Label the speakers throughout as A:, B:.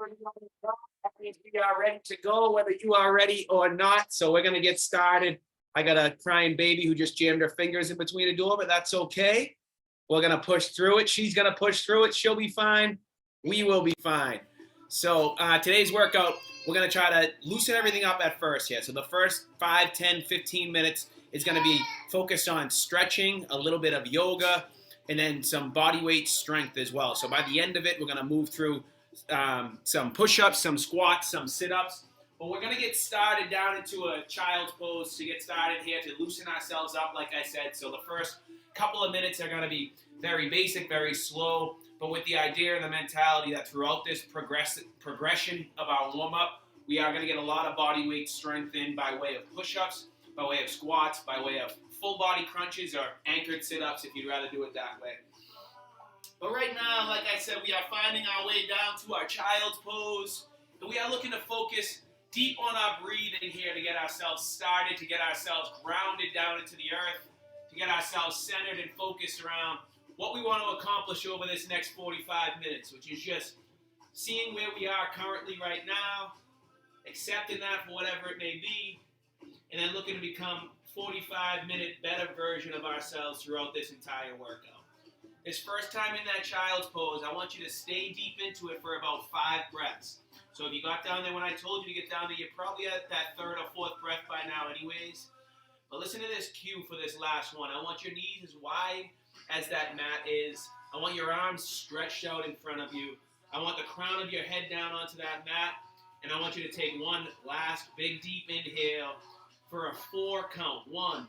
A: That means we are ready to go, whether you are ready or not. So we're going to get started. I got a crying baby who just jammed her fingers in between the door, but that's okay. We're going to push through it. She's going to push through it. She'll be fine. We will be fine. So today's workout, we're going to try to loosen everything up at first here. So the first 5, 10, 15 minutes is going to be focused on stretching, a little bit of yoga, and then some body weight strength as well. So by the end of it, we're going to move through some push-ups, some squats, some sit-ups. But we're going to get started down into a child's pose to get started here, to loosen ourselves up, like I said. So the first couple of minutes are going to be very basic, very slow, but with the idea and the mentality that throughout this progression of our warm-up, we are going to get a lot of body weight strength in by way of push-ups, by way of squats, by way of full body crunches or anchored sit-ups if you'd rather do it that way. But right now, like I said, we are finding our way down to our child's pose, and we are looking to focus deep on our breathing here to get ourselves started, to get ourselves grounded down into the earth, to get ourselves centered and focused around what we want to accomplish over this next 45 minutes, which is just seeing where we are currently right now, accepting that for whatever it may be, and then looking to become 45-minute better version of ourselves throughout this entire workout. This first time in that child's pose, I want you to stay deep into it for about 5 breaths. So if you got down there when I told you to get down there, you're probably at that 3rd or 4th breath by now anyways. But listen to this cue for this last one. I want your knees as wide as that mat is. I want your arms stretched out in front of you. I want the crown of your head down onto that mat. And I want you to take one last big deep inhale for a 4 count. 1,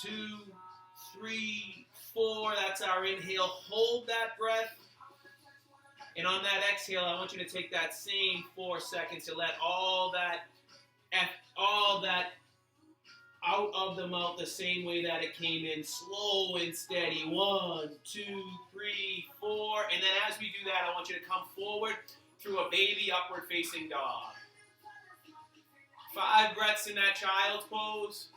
A: 2, 3, 4. That's our inhale. Hold that breath. And on that exhale, I want you to take that same 4 seconds to let all that out of the mouth the same way that it came in, slow and steady. 1, 2, 3, 4. And then as we do that, I want you to come forward through a baby upward facing dog. 5 breaths in that child's pose.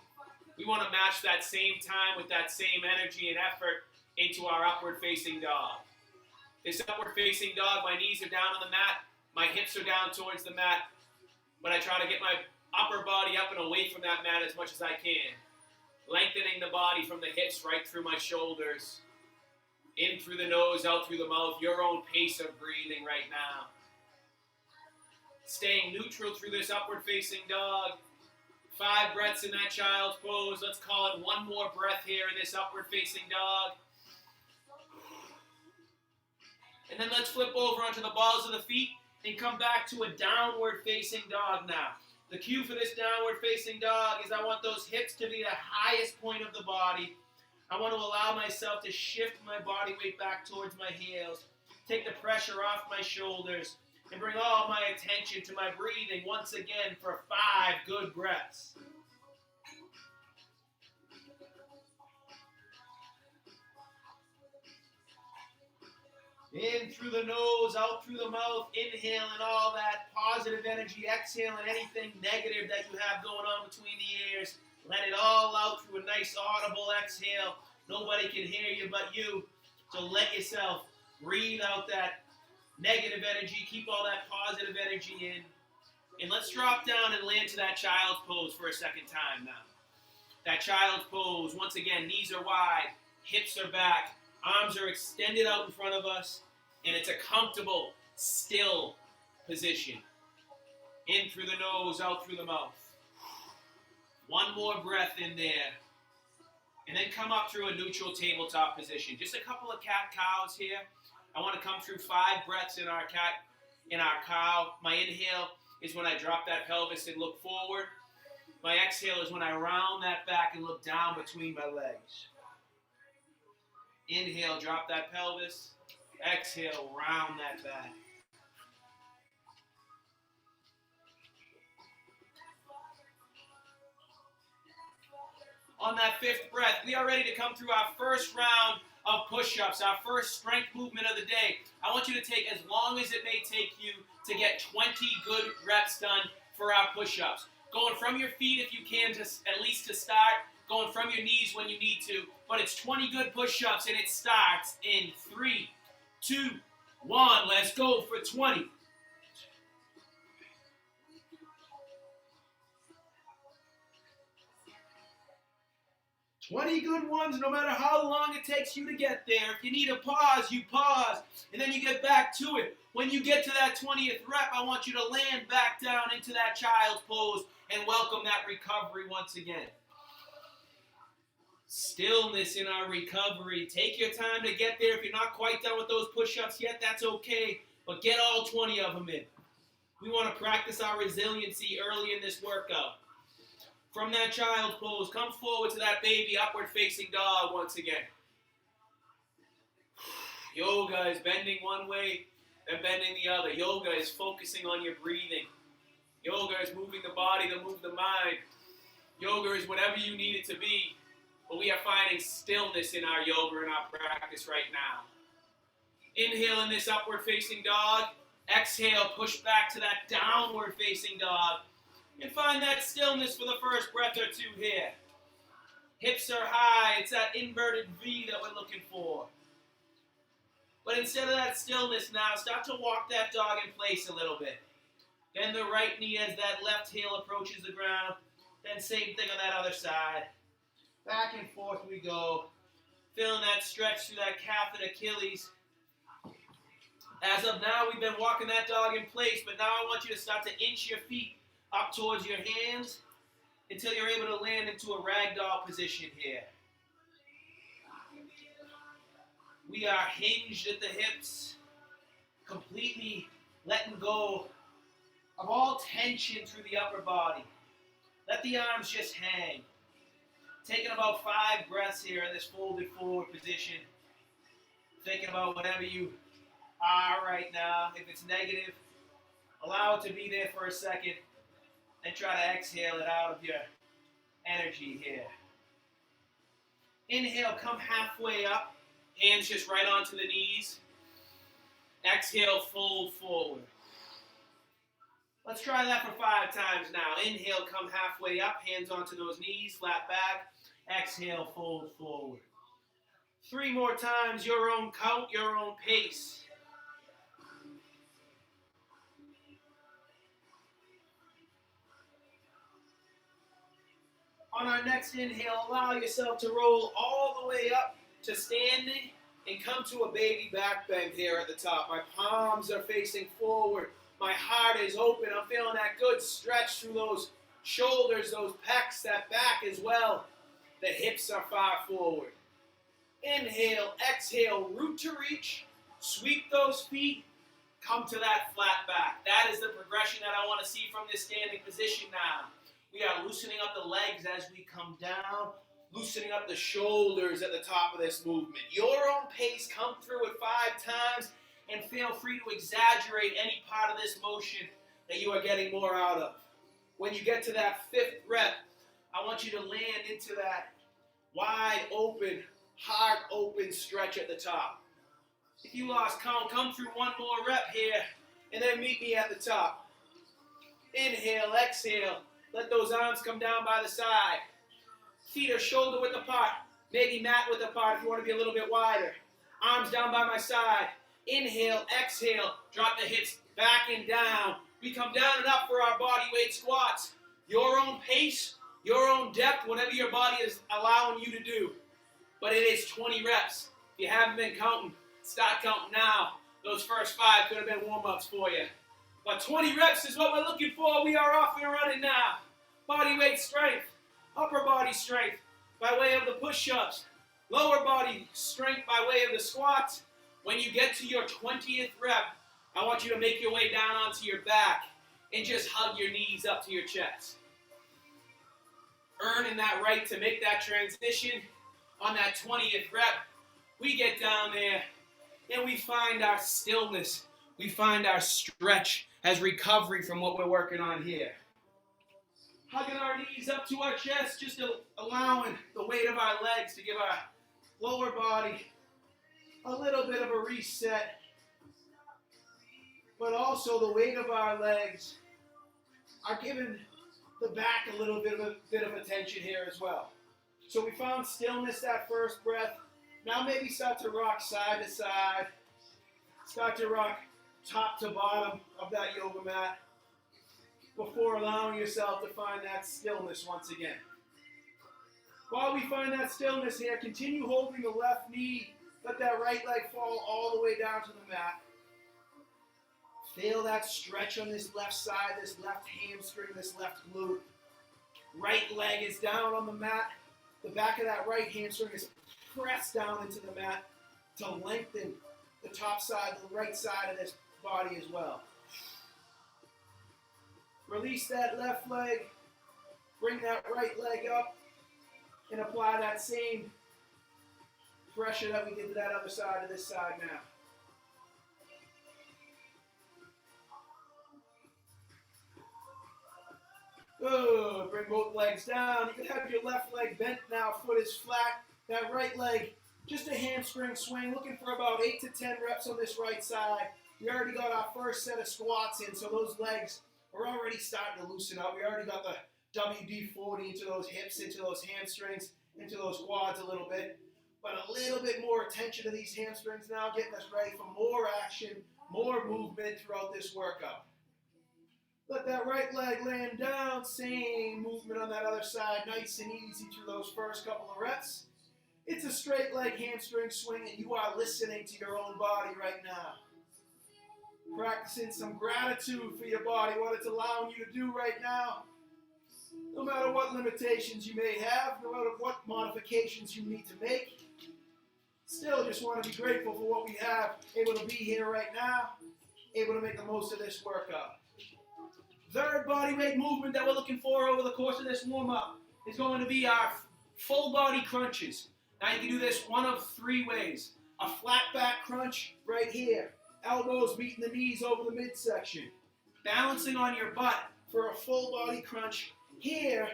A: We want to match that same time with that same energy and effort into our upward facing dog. This upward facing dog, my knees are down on the mat, my hips are down towards the mat, but I try to get my upper body up and away from that mat as much as I can. Lengthening the body from the hips right through my shoulders, in through the nose, out through the mouth, your own pace of breathing right now. Staying neutral through this upward facing dog. 5 breaths in that child's pose. Let's call it 1 more breath here in this upward facing dog. And then let's flip over onto the balls of the feet and come back to a downward facing dog now. The cue for this downward facing dog is I want those hips to be the highest point of the body. I want to allow myself to shift my body weight back towards my heels, take the pressure off my shoulders, and bring all my attention to my breathing once again for 5 good breaths. In through the nose, out through the mouth, inhaling all that positive energy, exhaling anything negative that you have going on between the ears. Let it all out through a nice audible exhale. Nobody can hear you but you. So let yourself breathe out that negative energy. Keep all that positive energy in. And let's drop down and land to that child's pose for a second time now. That child's pose, once again, knees are wide, hips are back, arms are extended out in front of us, and it's a comfortable, still position. In through the nose, out through the mouth. 1 more breath in there. And then come up through a neutral tabletop position. Just a couple of cat-cows here. I want to come through 5 breaths in our cow. My inhale is when I drop that pelvis and look forward. My exhale is when I round that back and look down between my legs. Inhale, drop that pelvis. Exhale, round that back. On that 5th breath, we are ready to come through our first round of push-ups, our first strength movement of the day. I want you to take as long as it may take you to get 20 good reps done for our push-ups. Going from your feet if you can, at least to start. Going from your knees when you need to. But it's 20 good push-ups, and it starts in 3, 2, 1. Let's go for 20. 20 good ones, no matter how long it takes you to get there. If you need a pause, you pause, and then you get back to it. When you get to that 20th rep, I want you to land back down into that child's pose and welcome that recovery once again. Stillness in our recovery. Take your time to get there. If you're not quite done with those push-ups yet, that's okay, but get all 20 of them in. We want to practice our resiliency early in this workout. From that child's pose, come forward to that baby upward facing dog once again. Yoga is bending one way, then bending the other. Yoga is focusing on your breathing. Yoga is moving the body to move the mind. Yoga is whatever you need it to be, but we are finding stillness in our yoga and our practice right now. Inhale in this upward facing dog. Exhale, push back to that downward facing dog. And find that stillness for the first breath or two here. Hips are high. It's that inverted V that we're looking for. But instead of that stillness now, start to walk that dog in place a little bit. Bend the right knee as that left heel approaches the ground. Then same thing on that other side. Back and forth we go. Feeling that stretch through that calf and Achilles. As of now, we've been walking that dog in place, but now I want you to start to inch your feet up towards your hands until you're able to land into a ragdoll position here. We are hinged at the hips, completely letting go of all tension through the upper body. Let the arms just hang. Taking about 5 breaths here in this folded forward position. Thinking about whatever you are right now. If it's negative, allow it to be there for a second. And try to exhale it out of your energy here. Inhale, come halfway up. Hands just right onto the knees. Exhale, fold forward. Let's try that for 5 times now. Inhale, come halfway up. Hands onto those knees, flat back. Exhale, fold forward. 3 more times, your own count, your own pace. On our next inhale, allow yourself to roll all the way up to standing and come to a baby back bend here at the top. My palms are facing forward. My heart is open. I'm feeling that good stretch through those shoulders, those pecs, that back as well. The hips are far forward. Inhale, exhale, root to reach. Sweep those feet. Come to that flat back. That is the progression that I want to see from this standing position now. We are loosening up the legs as we come down, loosening up the shoulders at the top of this movement. Your own pace, come through it 5 times, and feel free to exaggerate any part of this motion that you are getting more out of. When you get to that 5th rep, I want you to land into that wide open, heart open stretch at the top. If you lost count, come through 1 more rep here, and then meet me at the top. Inhale, exhale. Let those arms come down by the side. Feet are shoulder width apart. Maybe mat width apart if you want to be a little bit wider. Arms down by my side. Inhale, exhale. Drop the hips back and down. We come down and up for our body weight squats. Your own pace, your own depth, whatever your body is allowing you to do. But it is 20 reps. If you haven't been counting, start counting now. Those first 5 could have been warm-ups for you. But 20 reps is what we're looking for. We are off and running now. Body weight strength, upper body strength by way of the push-ups, lower body strength by way of the squats. When you get to your 20th rep, I want you to make your way down onto your back and just hug your knees up to your chest. Earning that right to make that transition on that 20th rep. We get down there and we find our stillness. We find our stretch as recovery from what we're working on here. Hugging our knees up to our chest, just allowing the weight of our legs to give our lower body a little bit of a reset. But also the weight of our legs are giving the back a little bit of attention here as well. So we found stillness that first breath. Now maybe start to rock side to side. Start to rock top to bottom of that yoga mat before allowing yourself to find that stillness once again.
B: While we find that stillness here, continue holding the left knee. Let that right leg fall all the way down to the mat. Feel that stretch on this left side, this left hamstring, this left glute. Right leg is down on the mat. The back of that right hamstring is pressed down into the mat to lengthen the top side, the right side of this body as well. Release that left leg. Bring that right leg up and apply that same pressure that we did to that other side to this side now. Good. Bring both legs down. You can have your left leg bent now, foot is flat. That right leg, just a hamstring swing, looking for about 8 to 10 reps on this right side. We already got our first set of squats in, so those legs are already starting to loosen up. We already got the WD-40 into those hips, into those hamstrings, into those quads a little bit. But a little bit more attention to these hamstrings now, getting us ready for more action, more movement throughout this workout. Let that right leg land down, same movement on that other side, nice and easy through those first couple of reps. It's a straight leg hamstring swing and you are listening to your own body right now. Practicing some gratitude for your body, what it's allowing you to do right now. No matter what limitations you may have, no matter what modifications you need to make, still just want to be grateful for what we have, able to be here right now, able to make the most of this workout. Third body weight movement that we're looking for over the course of this warm-up is going to be our full body crunches. Now you can do this one of 3 ways. A flat back crunch right here. Elbows meeting the knees over the midsection. Balancing on your butt for a full body crunch here.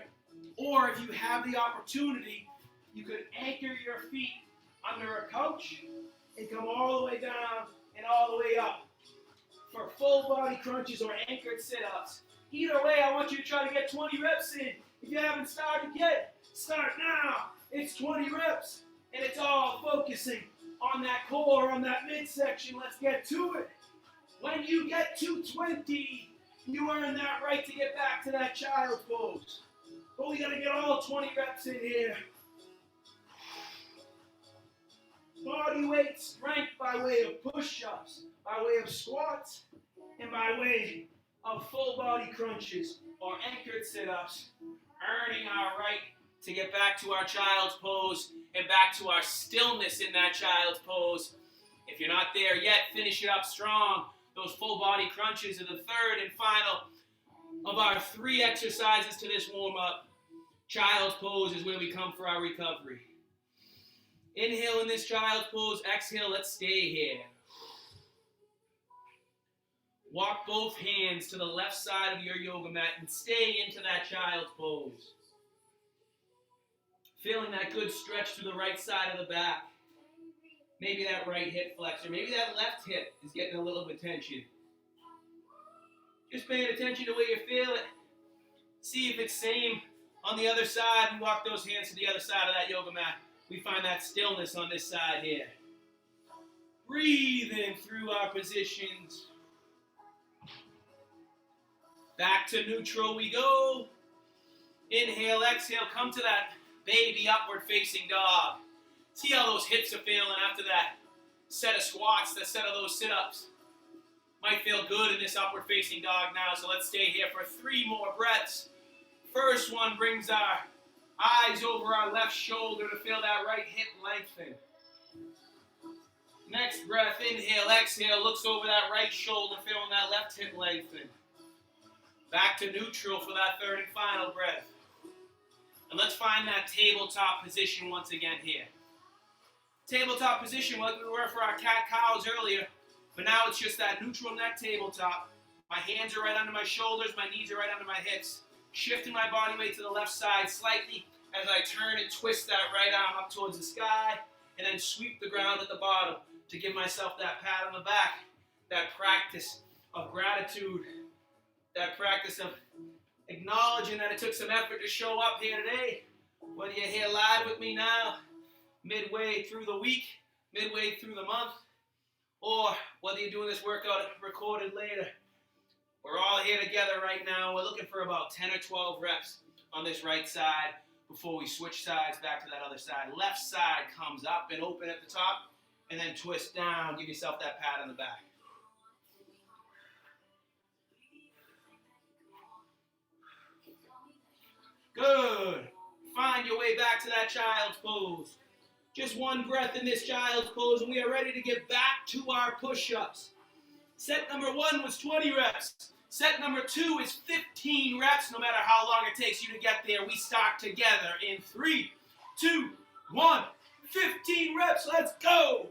B: Or if you have the opportunity, you could anchor your feet under a couch and come all the way down and all the way up for full body crunches or anchored sit-ups. Either way, I want you to try to get 20 reps in. If you haven't started yet, start now. It's 20 reps, and it's all focusing on that core, on that midsection. Let's get to it. When you get to 20, you earn that right to get back to that child's pose. But we got to get all 20 reps in here. Body weight strength by way of push-ups, by way of squats, and by way of full body crunches or anchored sit-ups, earning our right to get back to our child's pose and back to our stillness in that child's pose. If you're not there yet, finish it up strong. Those full body crunches are the third and final of our 3 exercises to this warm-up. Child's pose is where we come for our recovery. Inhale in this child's pose. Exhale, let's stay here. Walk both hands to the left side of your yoga mat and stay into that child's pose. Feeling that good stretch through the right side of the back. Maybe that right hip flexor. Maybe that left hip is getting a little bit of tension. Just paying attention to where you feel it. See if it's same on the other side. We walk those hands to the other side of that yoga mat. We find that stillness on this side here. Breathe in through our positions. Back to neutral we go. Inhale, exhale, come to that baby upward facing dog. See how those hips are feeling after that set of squats, that set of those sit-ups. Might feel good in this upward facing dog now, so let's stay here for 3 more breaths. First one brings our eyes over our left shoulder to feel that right hip lengthen. Next breath, inhale, exhale, looks over that right shoulder, feeling that left hip lengthen. Back to neutral for that third and final breath. And let's find that tabletop position once again here. Tabletop position, like we were for our cat-cows earlier, but now it's just that neutral neck tabletop. My hands are right under my shoulders, my knees are right under my hips. Shifting my body weight to the left side slightly as I turn and twist that right arm up towards the sky, and then sweep the ground at the bottom to give myself that pat on the back, that practice of gratitude, that practice of acknowledging that it took some effort to show up here today. Whether you're here live with me now, midway through the week, midway through the month, or whether you're doing this workout recorded later, we're all here together right now. We're looking for about 10 or 12 reps on this right side before we switch sides back to that other side. Left side comes up and open at the top, and then twist down. Give yourself that pat on the back. Good. Find your way back to that child's pose. Just one breath in this child's pose, and we are ready to get back to our push-ups. Set number 1 was 20 reps. Set number 2 is 15 reps. No matter how long it takes you to get there, we start together in 3, 2, 1. 15 reps. Let's go.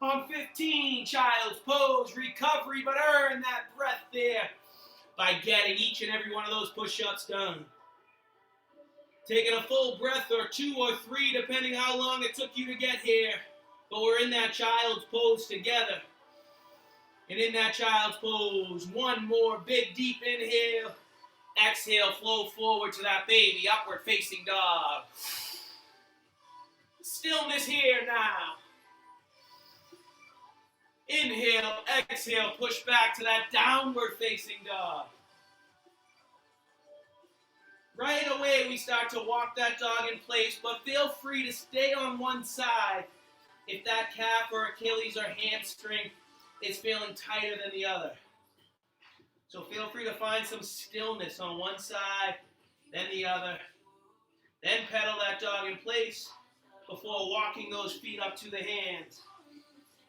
B: On 15, child's pose, recovery, but earn that breath there by getting each and every one of those push-ups done. Taking a full breath or 2 or 3, depending how long it took you to get here. But we're in that child's pose together. And in that child's pose, one more big deep inhale. Exhale, flow forward to that baby, upward facing dog. Stillness here now. Inhale, exhale, push back to that downward facing dog. Right away, we start to walk that dog in place, but feel free to stay on one side if that calf or Achilles or hamstring is feeling tighter than the other. So feel free to find some stillness on one side, then the other. Then pedal that dog in place before walking those feet up to the hands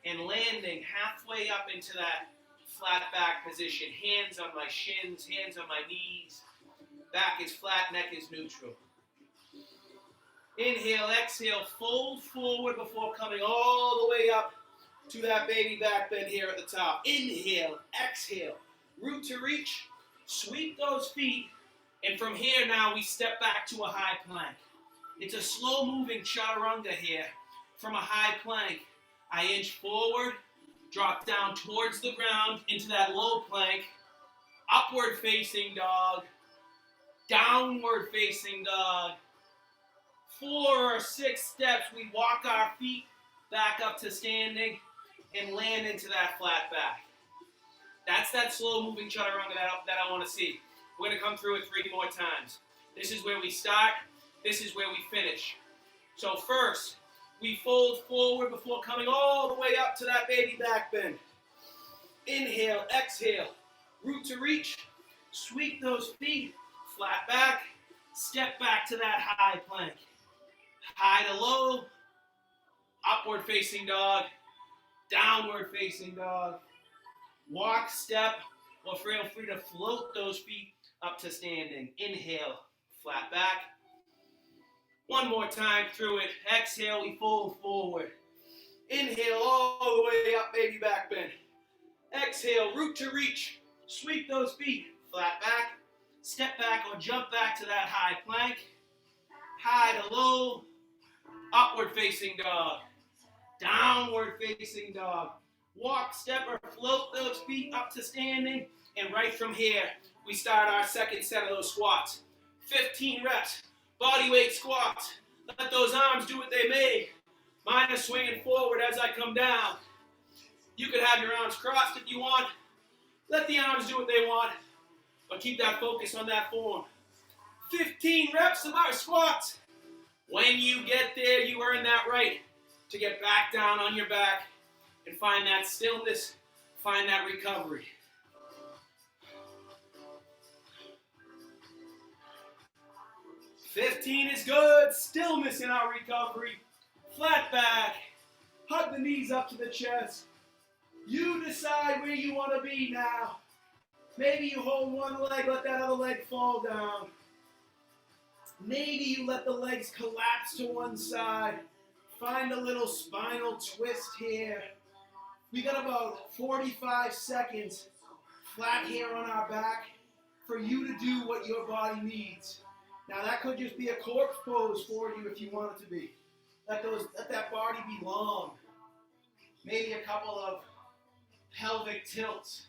B: and landing halfway up into that flat back position. Hands on my shins, hands on my knees. Back is flat, neck is neutral. Inhale, exhale, fold forward before coming all the way up to that baby back bend here at the top. Inhale, exhale, root to reach, sweep those feet, and from here now we step back to a high plank. It's a slow moving chaturanga here. From a high plank, I inch forward, drop down towards the ground into that low plank, upward facing dog, downward facing dog. 4 or 6 steps, we walk our feet back up to standing and land into that flat back. That's that slow moving chaturanga that I want to see. We're going to come through it 3 more times. This is where we start. This is where we finish. So first, we fold forward before coming all the way up to that baby back bend. Inhale, exhale, root to reach, sweep those feet, flat back, step back to that high plank. High to low, upward facing dog, downward facing dog. Walk, step, or feel free to float those feet up to standing. Inhale, flat back. 1 more time through it. Exhale, we fold forward. Inhale all the way up, baby back bend. Exhale, root to reach. Sweep those feet, flat back. Step back or jump back to that high plank. High to low, upward facing dog. Downward facing dog. Walk, step, or float those feet up to standing. And right from here, we start our second set of those squats. 15 reps. Body weight squats. Let those arms do what they may. Mine are swinging forward as I come down. You can have your arms crossed if you want. Let the arms do what they want. But keep that focus on that form. 15 reps of our squats. When you get there, you earn that right to get back down on your back and find that stillness, find that recovery. $15 is good. Stillness in our recovery. Flat back. Hug the knees up to the chest. You decide where you want to be now. Maybe you hold one leg, let that other leg fall down. Maybe you let the legs collapse to one side. Find a little spinal twist here. We got about 45 seconds flat here on our back for you to do what your body needs. Now that could just be a corpse pose for you if you want it to be. Let that body be long. Maybe a couple of pelvic tilts.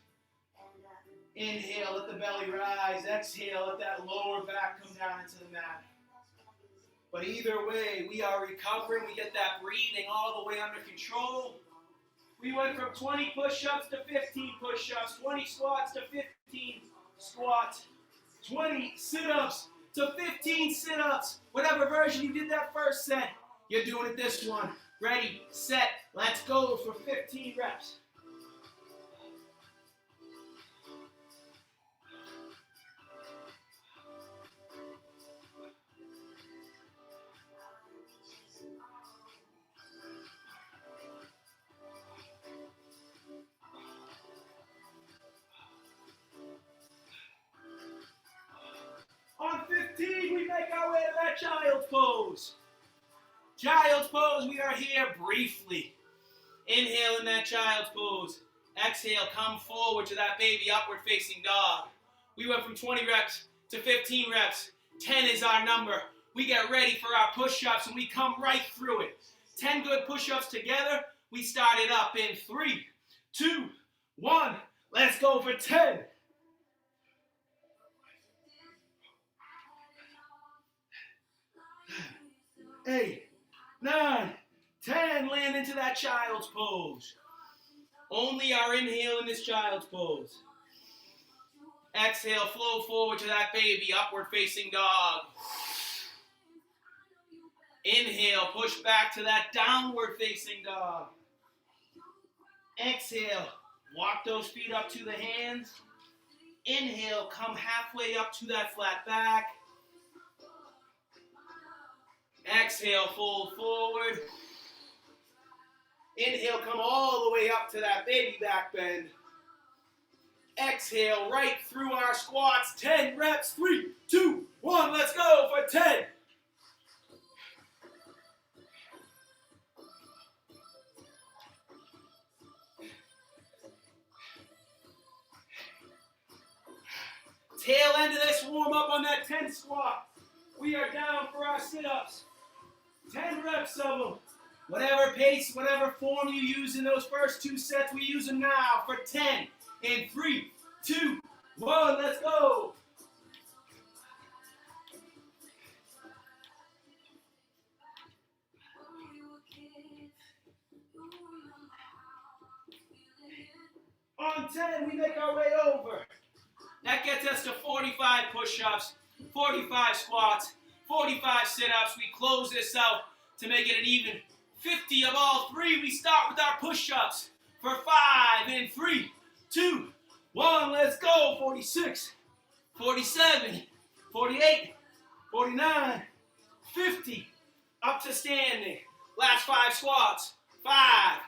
B: Inhale, let the belly rise. Exhale, let that lower back come down into the mat. But either way, we are recovering. We get that breathing all the way under control. We went from 20 push-ups to 15 push-ups, 20 squats to 15 squats, 20 sit-ups to 15 sit-ups. Whatever version you did that first set, you're doing it this one. Ready, set, let's go for 15 reps. On 15, we make our way to that child's pose. Child's pose, we are here briefly. Inhale in that child's pose. Exhale, come forward to that baby upward facing dog. We went from 20 reps to 15 reps. 10 is our number. We get ready for our push-ups and we come right through it. 10 good push-ups together. We start it up in 3, 2, 1. Let's go for 10. 8, 9, 10. Land into that child's pose. Only our inhale in this child's pose. Exhale, flow forward to that baby, upward facing dog. Inhale, push back to that downward facing dog. Exhale, walk those feet up to the hands. Inhale, come halfway up to that flat back. Exhale, fold forward. Inhale, come all the way up to that baby back bend. Exhale, right through our squats. 10 reps, 3, 2, 1. Let's go for 10. Tail end of this warm up on that 10 squat. We are down for our sit-ups. 10 reps of them. Whatever pace, whatever form you use in those first 2 sets, we use them now for 10. In 3, 2, 1, let's go. On 10, we make our way over. That gets us to 45 push-ups, 45 squats, 45 sit-ups. We close this out to make it an even 50 of all 3. We start with our push-ups for 5 in 3, 2, 1. Let's go. 46, 47, 48, 49, 50. Up to standing. Last 5 squats. 5,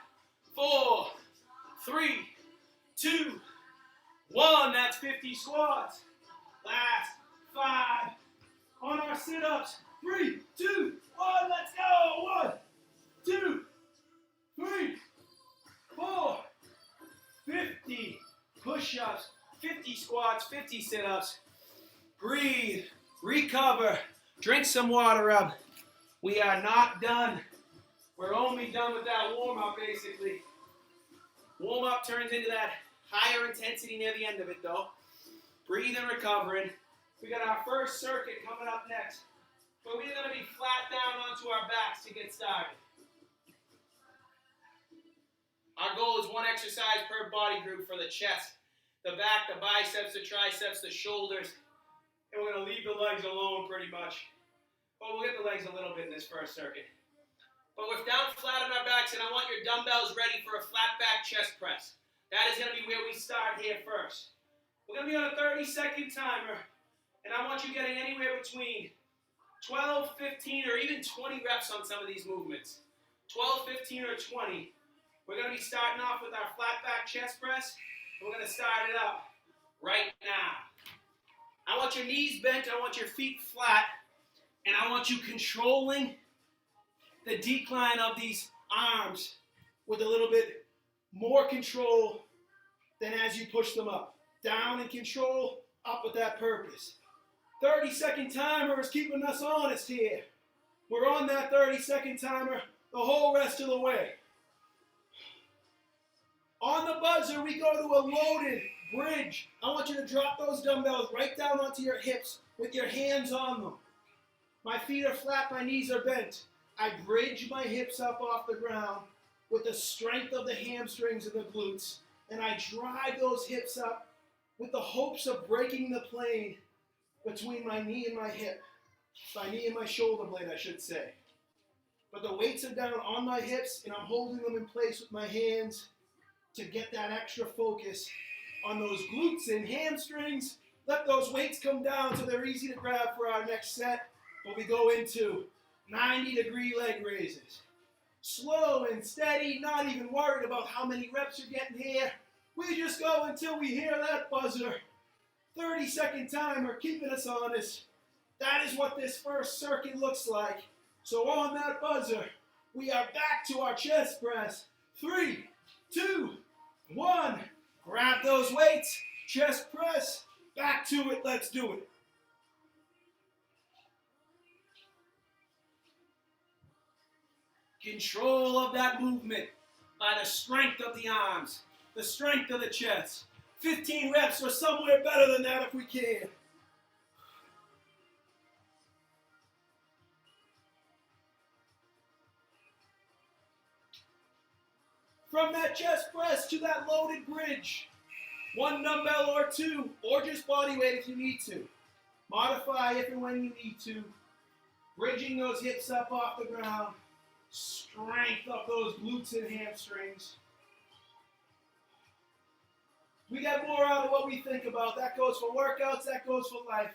B: 4, 3, 2, 1. That's 50 squats. Last 5. On our sit-ups. 3, 2, 1. Let's go. 1, 2, 3, 4. 50 push-ups, 50 squats, 50 sit-ups. Breathe, recover, drink some water up. We are not done. We're only done with that warm-up, basically. Warm-up turns into that higher intensity near the end of it, though. Breathe and recovering. We got our first circuit coming up next. But we're going to be flat down onto our backs to get started. Our goal is 1 exercise per body group for the chest, the back, the biceps, the triceps, the shoulders. And we're going to leave the legs alone pretty much. But we'll get the legs a little bit in this first circuit. But we're down flat on our backs, and I want your dumbbells ready for a flat back chest press. That is going to be where we start here first. We're going to be on a 30-second timer, and I want you getting anywhere between 12, 15, or even 20 reps on some of these movements. 12, 15, or 20. We're going to be starting off with our flat back chest press, and we're going to start it up right now. I want your knees bent, I want your feet flat, and I want you controlling the decline of these arms with a little bit more control than as you push them up. Down and control, up with that purpose. 30-second timer is keeping us honest here. We're on that 30-second timer the whole rest of the way. On the buzzer, we go to a loaded bridge. I want you to drop those dumbbells right down onto your hips with your hands on them. My feet are flat, my knees are bent. I bridge my hips up off the ground with the strength of the hamstrings and the glutes, and I drive those hips up with the hopes of breaking the plane between my knee and my hip. My knee and my shoulder blade, I should say. But the weights are down on my hips, and I'm holding them in place with my hands to get that extra focus on those glutes and hamstrings. Let those weights come down so they're easy to grab for our next set. But we go into 90-degree leg raises. Slow and steady, not even worried about how many reps you're getting here. We just go until we hear that buzzer. 30-second timer, keeping us honest. That is what this first circuit looks like. So on that buzzer, we are back to our chest press. 3, 2, 1. Grab those weights, chest press, back to it, let's do it. Control of that movement by the strength of the arms, the strength of the chest. 15 reps or somewhere better than that if we can. From that chest press to that loaded bridge, 1 dumbbell or 2, or just body weight if you need to. Modify if and when you need to. Bridging those hips up off the ground. Strength of those glutes and hamstrings. We get more out of what we think about. That goes for workouts, that goes for life.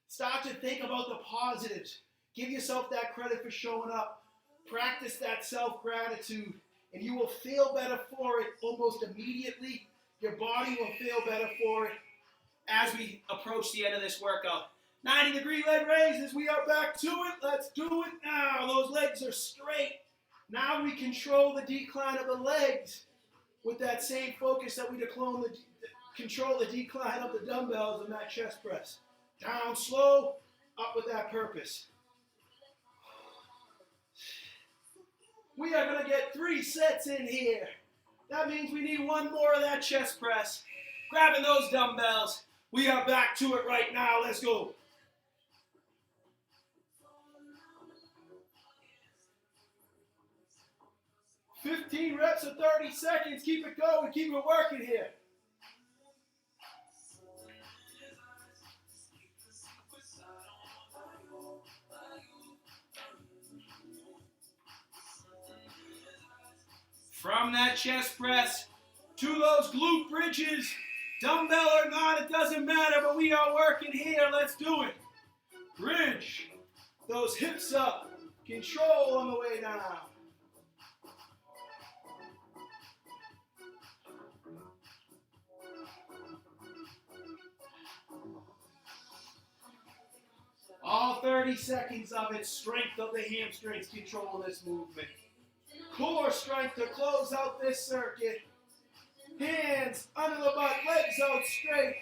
B: Start to think about the positives. Give yourself that credit for showing up. Practice that self-gratitude, and you will feel better for it almost immediately. Your body will feel better for it as we approach the end of this workout. 90-degree leg raises, we are back to it. Let's do it now. Those legs are straight. Now we control the decline of the legs with that same focus that we control the decline of the dumbbells in that chest press. Down slow, up with that purpose. We are going to get 3 sets in here. That means we need 1 more of that chest press. Grabbing those dumbbells. We are back to it right now. Let's go. 15 reps of 30 seconds. Keep it going. Keep it working here. From that chest press to those glute bridges, dumbbell or not, it doesn't matter, but we are working here. Let's do it. Bridge those hips up. Control on the way down. All 30 seconds of it, strength of the hamstrings, control this movement. Core strength to close out this circuit. Hands under the butt, legs out straight.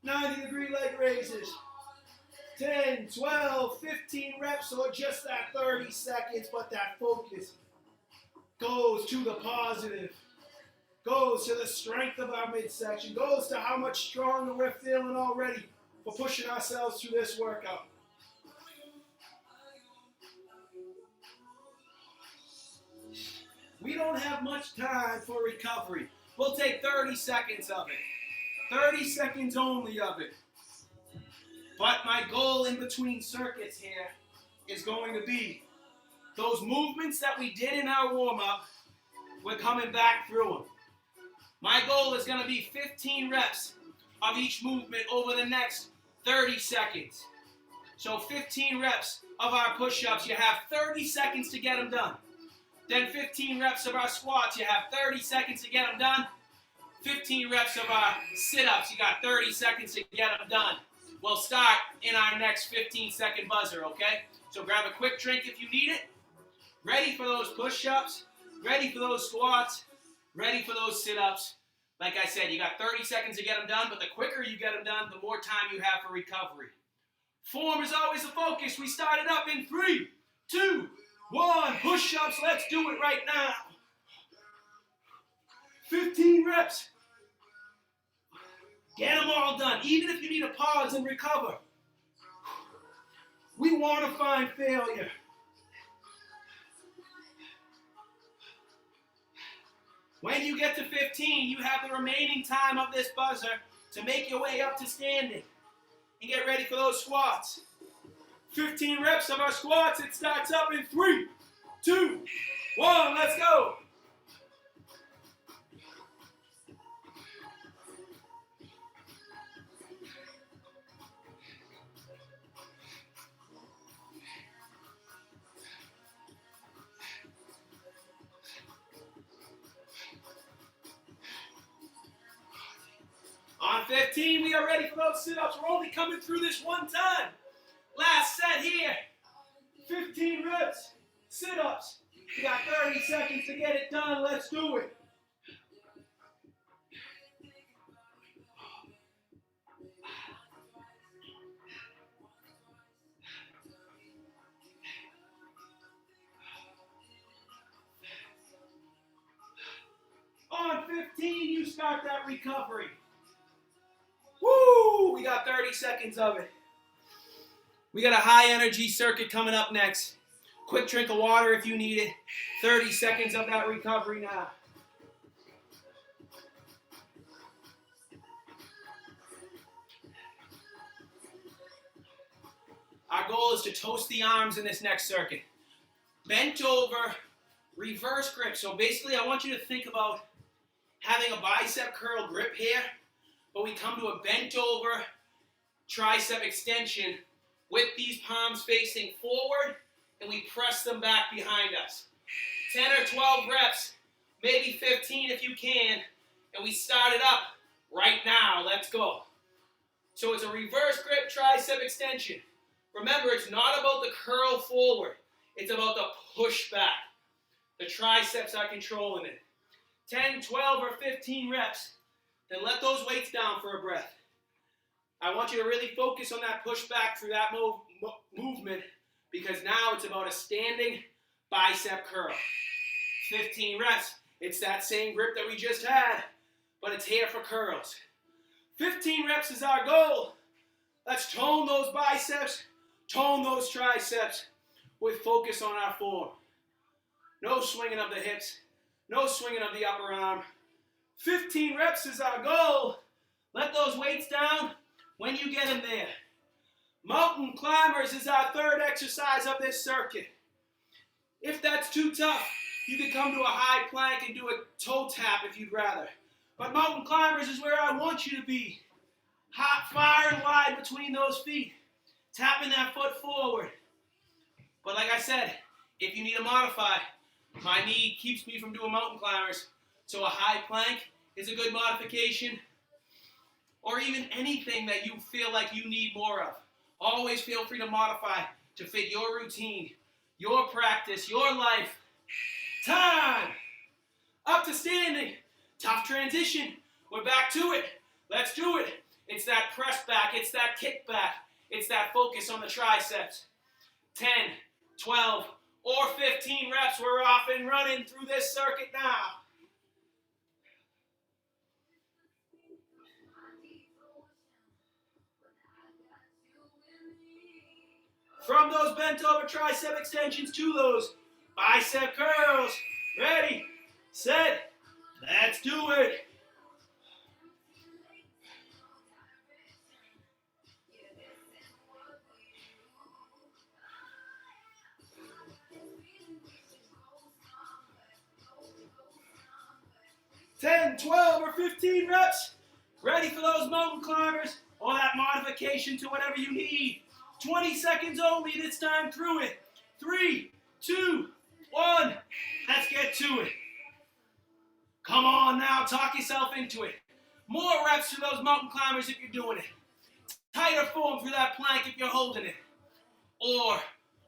B: 90-degree leg raises. 10, 12, 15 reps, or just that 30 seconds, but that focus goes to the positive. Goes to the strength of our midsection. Goes to how much stronger we're feeling already for pushing ourselves through this workout. We don't have much time for recovery. We'll take 30 seconds of it. 30 seconds only of it. But my goal in between circuits here is going to be those movements that we did in our warm-up, we're coming back through them. My goal is going to be 15 reps of each movement over the next 30 seconds. So 15 reps of our push-ups, you have 30 seconds to get them done. Then 15 reps of our squats, you have 30 seconds to get them done. 15 reps of our sit-ups, you got 30 seconds to get them done. We'll start in our next 15-second buzzer, okay? So grab a quick drink if you need it. Ready for those push-ups, ready for those squats, ready for those sit-ups. Like I said, you got 30 seconds to get them done, but the quicker you get them done, the more time you have for recovery. Form is always the focus. We start it up in 3, 2, 1. Push-ups, let's do it right now. 15 reps. Get them all done, even if you need a pause and recover. We want to find failure. When you get to 15, you have the remaining time of this buzzer to make your way up to standing and get ready for those squats. 15 reps of our squats. It starts up in 3, 2, 1. Let's go. On 15, we are ready for those sit-ups. We're only coming through this one time. Last set here. 15 reps, sit-ups. We got 30 seconds to get it done. Let's do it. On 15, you start that recovery. Woo! We got 30 seconds of it. We got a high energy circuit coming up next. Quick drink of water if you need it. 30 seconds of that recovery now. Our goal is to toast the arms in this next circuit. Bent over, reverse grip. So basically I want you to think about having a bicep curl grip here, but we come to a bent over tricep extension with these palms facing forward, and we press them back behind us. 10 or 12 reps, maybe 15 if you can, and we start it up right now. Let's go. So it's a reverse grip tricep extension. Remember, it's not about the curl forward. It's about the push back. The triceps are controlling it. 10, 12, or 15 reps. Then let those weights down for a breath. I want you to really focus on that push back through that movement, because now it's about a standing bicep curl. 15 reps. It's that same grip that we just had, but it's here for curls. 15 reps is our goal. Let's tone those biceps, tone those triceps with focus on our form. No swinging of the hips, no swinging of the upper arm. 15 reps is our goal. Let those weights down when you get them there. Mountain climbers is our third exercise of this circuit. If that's too tough, you can come to a high plank and do a toe tap if you'd rather. But mountain climbers is where I want you to be. Hop far and wide between those feet, tapping that foot forward. But like I said, if you need to modify, my knee keeps me from doing mountain climbers, so a high plank is a good modification, or even anything that you feel like you need more of. Always feel free to modify to fit your routine, your practice, your life. Time! Up to standing. Tough transition. We're back to it. Let's do it. It's that press back. It's that kick back. It's that focus on the triceps. 10, 12, or 15 reps. We're off and running through this circuit now. From those bent over tricep extensions to those bicep curls. Ready, set, let's do it. Ten, 12, or 15 reps. Ready for those mountain climbers or that modification to whatever you need. 20 seconds only this time through it. 3, 2, 1. Let's get to it. Come on now, talk yourself into it. More reps to those mountain climbers if you're doing it. Tighter form through that plank if you're holding it. Or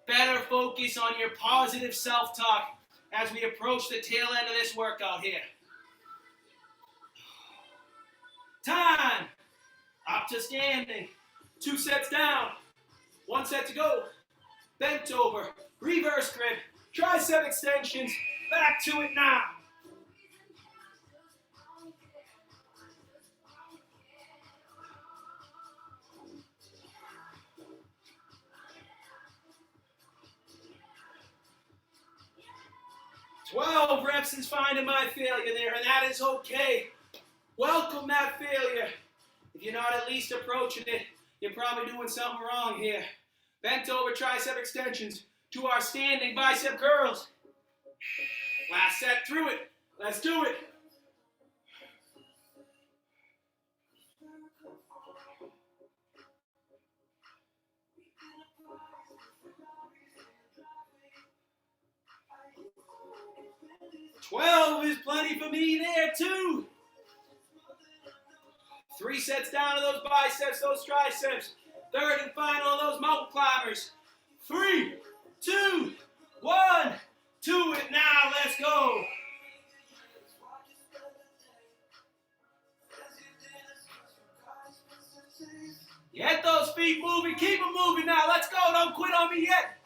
B: better focus on your positive self-talk as we approach the tail end of this workout here. Time. Up to standing. 2 sets down. 1 set to go. Bent over. Reverse grip. Tricep extensions. Back to it now. 12 reps is finding my failure there, and that is okay. Welcome that failure. If you're not at least approaching it, you're probably doing something wrong here. Bent over tricep extensions to our standing bicep curls. Last set through it. Let's do it. "12 is plenty for me there too. 3 sets down to those biceps, those triceps. Third and final of those mountain climbers. 3, 2, 1. To it now. Let's go. Get those feet moving. Keep them moving now. Let's go. Don't quit on me yet.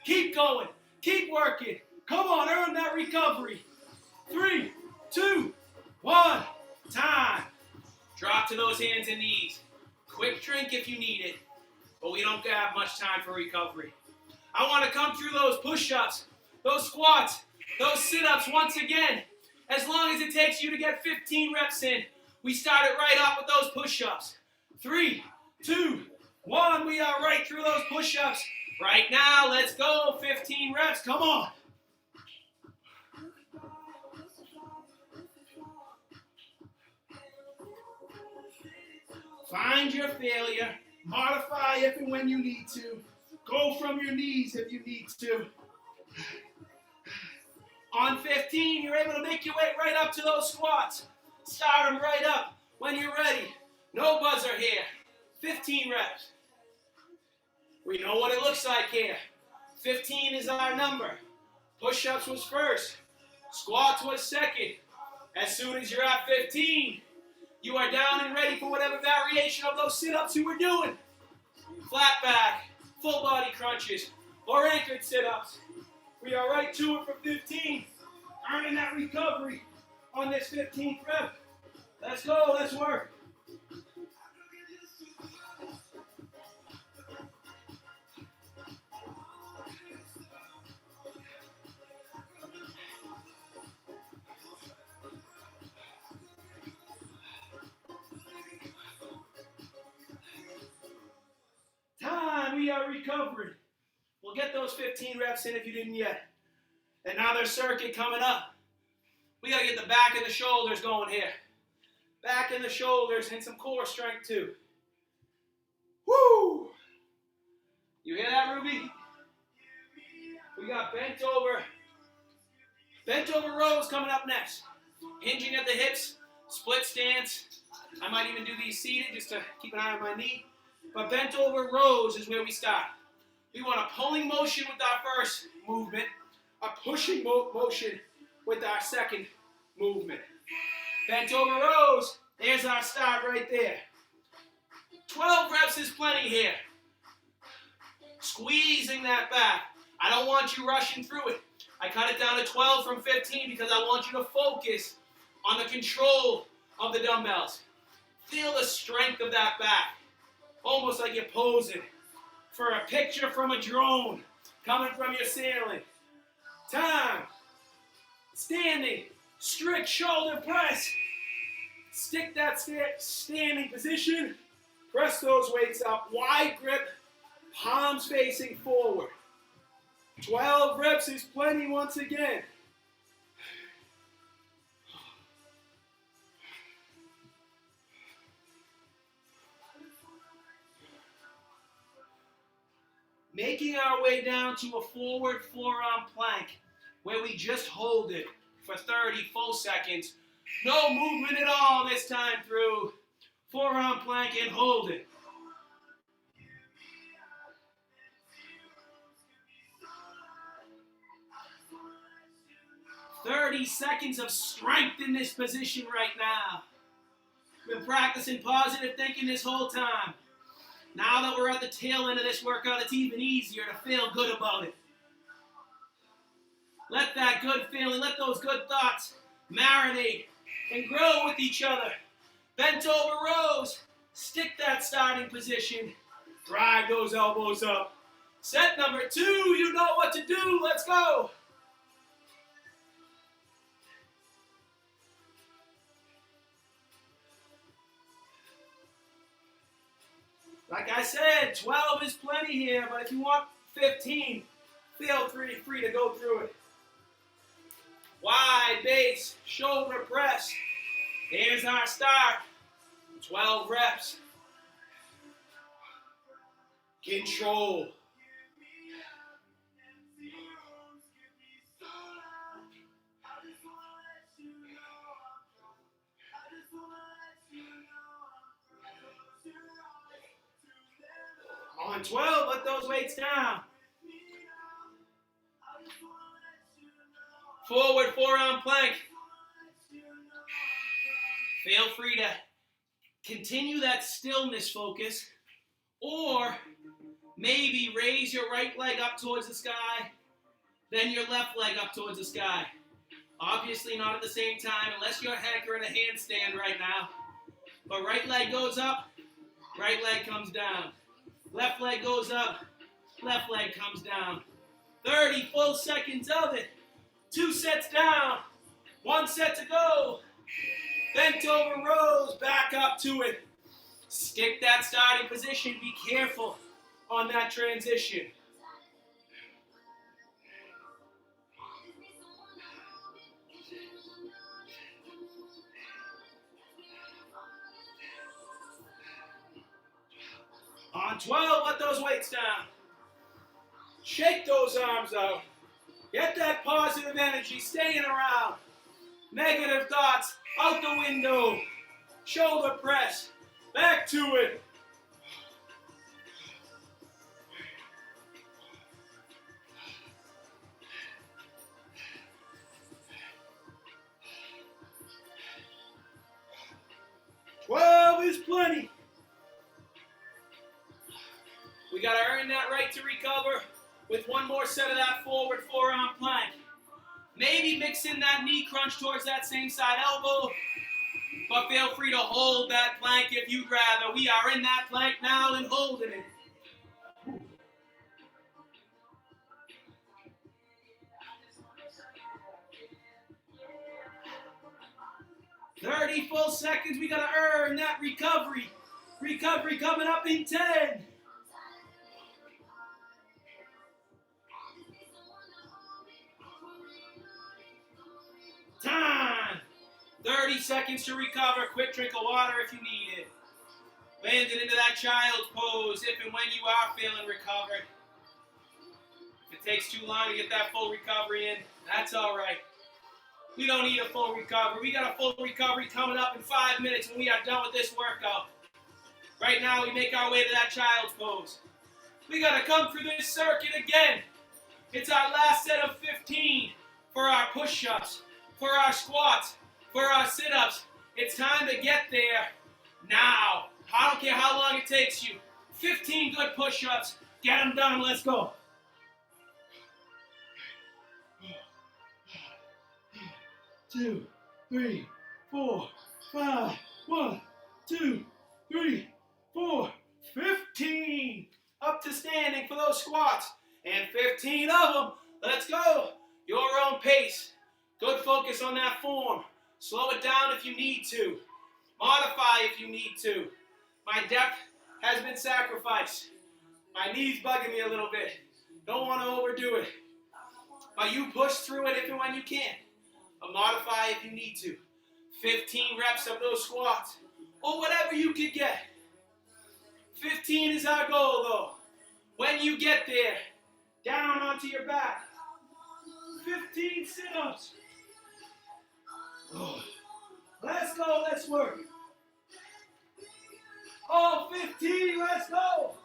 B: Keep going. Keep working. Come on. Earn that recovery. 3, 2, 1. Time. Drop to those hands and knees. Quick drink if you need it, but we don't have much time for recovery. I want to come through those push-ups, those squats, those sit-ups once again. As long as it takes you to get 15 reps in, we start it right off with those push-ups. 3, 2, 1. We are right through those push-ups. Right now, let's go. 15 reps. Come on. Find your failure. Modify if and when you need to. Go from your knees if you need to. On 15, you're able to make your way right up to those squats. Start them right up when you're ready. No buzzer here. 15 reps. We know what it looks like here. 15 is our number. Push-ups was first. Squats was second. As soon as you're at 15, you are down and ready for whatever variation of those sit-ups you were doing. Flat back, full body crunches, or anchored sit-ups. We are right to it for 15. Earning that recovery on this 15th rep. Let's go, let's work. Time, we are recovering. We'll get those 15 reps in if you didn't yet. Another circuit coming up. We gotta get the back and the shoulders going here. Back and the shoulders and some core strength too. Woo! You hear that, Ruby? We got bent over rows coming up next. Hinging at the hips, split stance. I might even do these seated just to keep an eye on my knee. But bent over rows is where we start. We want a pulling motion with our first movement, a pushing motion with our second movement. Bent over rows, there's our start right there. 12 reps is plenty here. Squeezing that back. I don't want you rushing through it. I cut it down to 12 from 15 because I want you to focus on the control of the dumbbells. Feel the strength of that back. Almost like you're posing for a picture from a drone coming from your ceiling. Time. Standing. Strict shoulder press. Stick that standing position. Press those weights up. Wide grip. Palms facing forward. 12 reps is plenty once again. Making our way down to a forward forearm plank where we just hold it for 30 full seconds. No movement at all this time through. Forearm plank and hold it. "30 seconds of strength in this position right now. Been practicing positive thinking this whole time. Now that we're at the tail end of this workout, it's even easier to feel good about it. Let that good feeling, let those good thoughts marinate and grow with each other. Bent over rows, stick that starting position. Drive those elbows up. Set number 2, you know what to do, let's go. Like I said, 12 is plenty here, but if you want 15, feel free to go through it. Wide base, shoulder press. Here's our start. 12 reps. Control. On 12, let those weights down. Forward forearm plank. Feel free to continue that stillness focus, or maybe raise your right leg up towards the sky, then your left leg up towards the sky. Obviously not at the same time, unless you're in a handstand right now. But right leg goes up, right leg comes down. Left leg goes up, left leg comes down. 30 full seconds of it. 2 sets down, 1 set to go. Bent over rows, back up to it. Stick that starting position. Be careful on that transition. On 12, let those weights down. Shake those arms out. Get that positive energy staying around. Negative thoughts out the window. Shoulder press. Back to it. "12 is plenty." We got to earn that right to recover with 1 more set of that forward forearm plank. Maybe mix in that knee crunch towards that same side elbow, but feel free to hold that plank if you'd rather. We are in that plank now and holding it. "30 full seconds. We got to earn that recovery. Recovery coming up in 10. Time. 30 seconds to recover. Quick drink of water if you need it. Land it into that child's pose if and when you are feeling recovered. If it takes too long to get that full recovery in, that's all right. We don't need a full recovery. We got a full recovery coming up in 5 minutes when we are done with this workout. Right now, we make our way to that child's pose. We got to come through this circuit again. It's our last set of 15 for our push-ups, for our squats, for our sit-ups. It's time to get there now. I don't care how long it takes you. 15 good push-ups. Get them done. Let's go. Two, three, four, five. 1, 2, 3, 4. 15. Up to standing for those squats. And 15 of them. Let's go. Your own pace. Good focus on that form. Slow it down if you need to. Modify if you need to. My depth has been sacrificed. My knee's bugging me a little bit. Don't want to overdo it. But you push through it if and when you can. But modify if you need to. 15 reps of those squats. Or whatever you could get. 15 is our goal though. When you get there, down onto your back. 15 sit-ups. Oh. Let's go, let's work. All 15, let's go.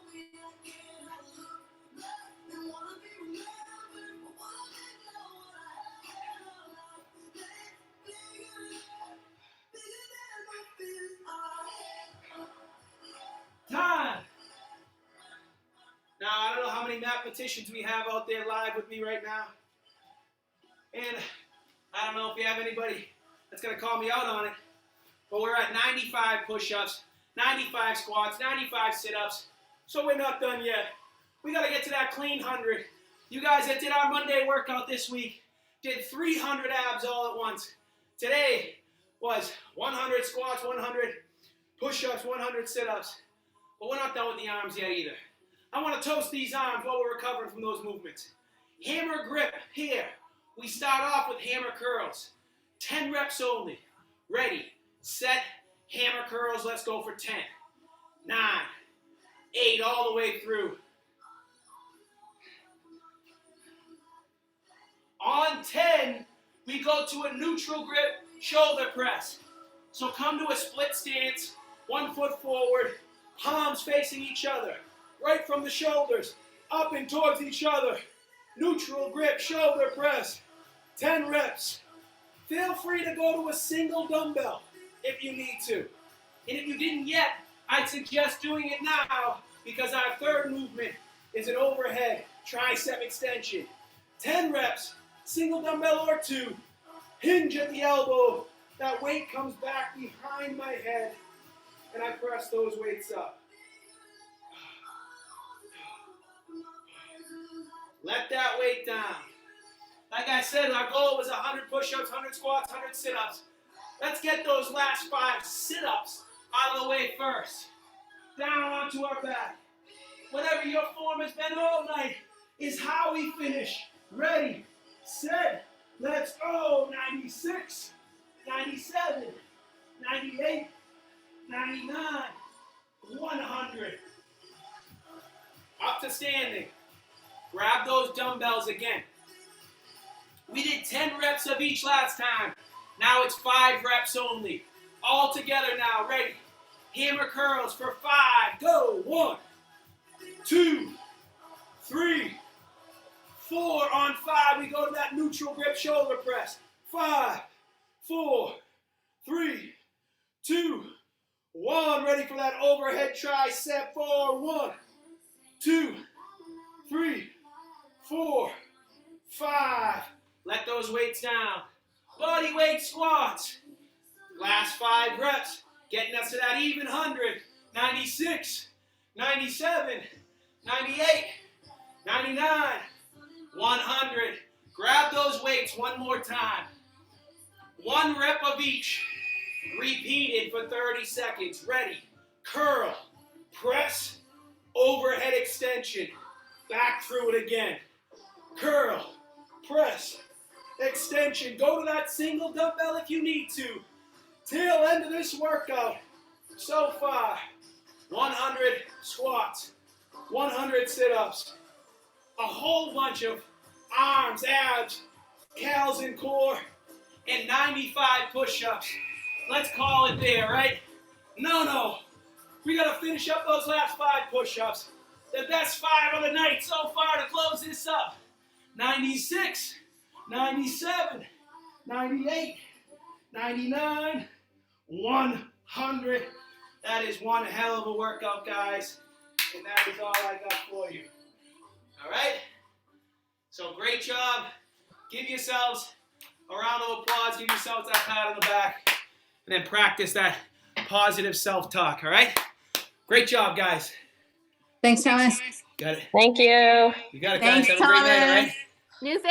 B: Time. Now, I don't know how many mathematicians we have out there live with me right now. And I don't know if we have anybody that's going to call me out on it. But we're at 95 push-ups, 95 squats, 95 sit-ups. So we're not done yet. We got to get to that clean 100. You guys that did our Monday workout this week did 300 abs all at once. Today was 100 squats, 100 push-ups, 100 sit-ups. But we're not done with the arms yet either. I want to toast these arms while we're recovering from those movements. Hammer grip here. We start off with hammer curls. 10 reps only. Ready, set, hammer curls. Let's go for 10. 9, 8, all the way through. On 10, we go to a neutral grip shoulder press. So come to a split stance, 1 foot forward, palms facing each other, right from the shoulders, up and towards each other. Neutral grip shoulder press, 10 reps. Feel free to go to a single dumbbell if you need to. And if you didn't yet, I'd suggest doing it now because our third movement is an overhead tricep extension. 10 reps, single dumbbell or 2, hinge at the elbow. That weight comes back behind my head and I press those weights up. Let that weight down. Like I said, our goal was 100 push-ups, 100 squats, 100 sit-ups. Let's get those last 5 sit-ups out of the way first. Down onto our back. Whatever your form has been all night is how we finish. Ready, set, let's go. 96, 97, 98, 99, 100. Up to standing. Grab those dumbbells again. We did 10 reps of each last time. Now it's 5 reps only. All together now, ready. Hammer curls for 5, go. 1, 2, 3, 4. On 5, we go to that neutral grip shoulder press. 5, 4, 3, 2, 1. Ready for that overhead tricep for 1, 2, 3, 4, 5. Let those weights down. Body weight squats. Last 5 reps. Getting us to that even 100. 96, 97, 98, 99, 100. Grab those weights one more time. 1 rep of each. Repeated for 30 seconds. Ready. Curl. Press. Overhead extension. Back through it again. Curl. Press. Extension. Go to that single dumbbell if you need to. Tail end of this workout. So far, 100 squats, 100 sit-ups, a whole bunch of arms, abs, cals and core, and 95 push-ups. Let's call it there, right? No. We gotta finish up those last 5 push-ups. The best 5 of the night so far to close this up. 96, 97, 98, 99, 100. That is one hell of a workout, guys. And that is all I got for you. All right? So great job. Give yourselves a round of applause. Give yourselves that pat on the back. And then practice that positive self-talk, all right? Great job, guys.
C: Thanks, Thomas.
B: Got it.
D: Thank you.
B: You got it, guys.
C: Thanks,
B: Have a great night, all right?
C: Thomas.
D: New baby.